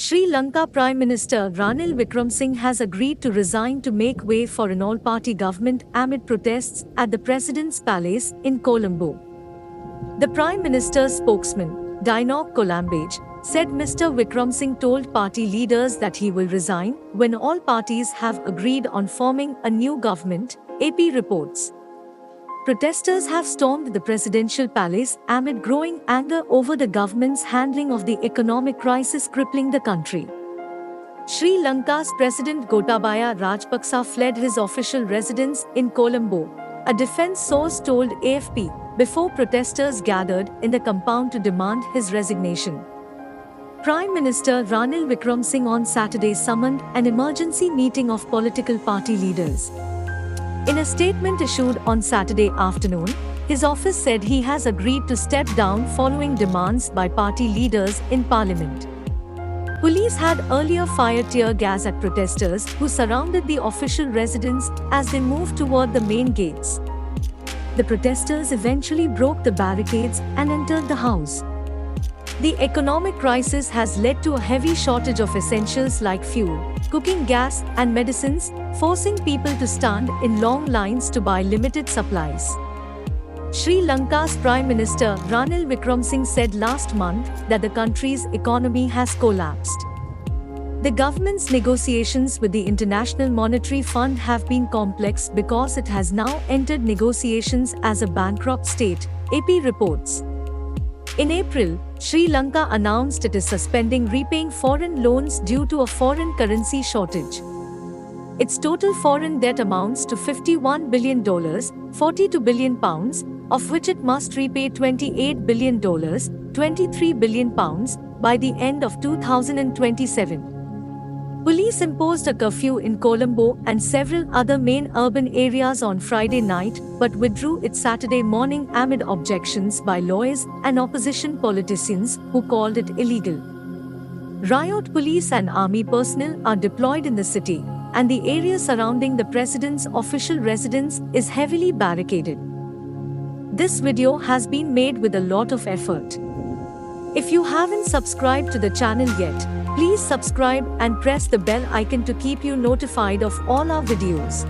Sri Lanka Prime Minister Ranil Wickremesinghe has agreed to resign to make way for an all-party government amid protests at the President's Palace in Colombo. The Prime Minister's spokesman, Dinouk Colambage, said Mr Wickremesinghe told party leaders that he will resign when all parties have agreed on forming a new government, AP reports. Protesters have stormed the presidential palace amid growing anger over the government's handling of the economic crisis crippling the country. Sri Lanka's President Gotabaya Rajapaksa fled his official residence in Colombo, a defense source told AFP, before protesters gathered in the compound to demand his resignation. Prime Minister Ranil Wickremesinghe on Saturday summoned an emergency meeting of political party leaders. In a statement issued on Saturday afternoon, his office said he has agreed to step down following demands by party leaders in parliament. Police had earlier fired tear gas at protesters who surrounded the official residence as they moved toward the main gates. The protesters eventually broke the barricades and entered the house. The economic crisis has led to a heavy shortage of essentials like fuel, cooking gas, and medicines, forcing people to stand in long lines to buy limited supplies. Sri Lanka's Prime Minister Ranil Wickremesinghe said last month that the country's economy has collapsed. The government's negotiations with the International Monetary Fund have been complex because it has now entered negotiations as a bankrupt state, AP reports. In April, Sri Lanka announced it is suspending repaying foreign loans due to a foreign currency shortage. Its total foreign debt amounts to $51 billion, £42 billion, of which it must repay $28 billion, £23 billion, by the end of 2027. Police imposed a curfew in Colombo and several other main urban areas on Friday night, but withdrew it Saturday morning amid objections by lawyers and opposition politicians who called it illegal. Riot police and army personnel are deployed in the city, and the area surrounding the president's official residence is heavily barricaded. This video has been made with a lot of effort. If you haven't subscribed to the channel yet, please subscribe and press the bell icon to keep you notified of all our videos.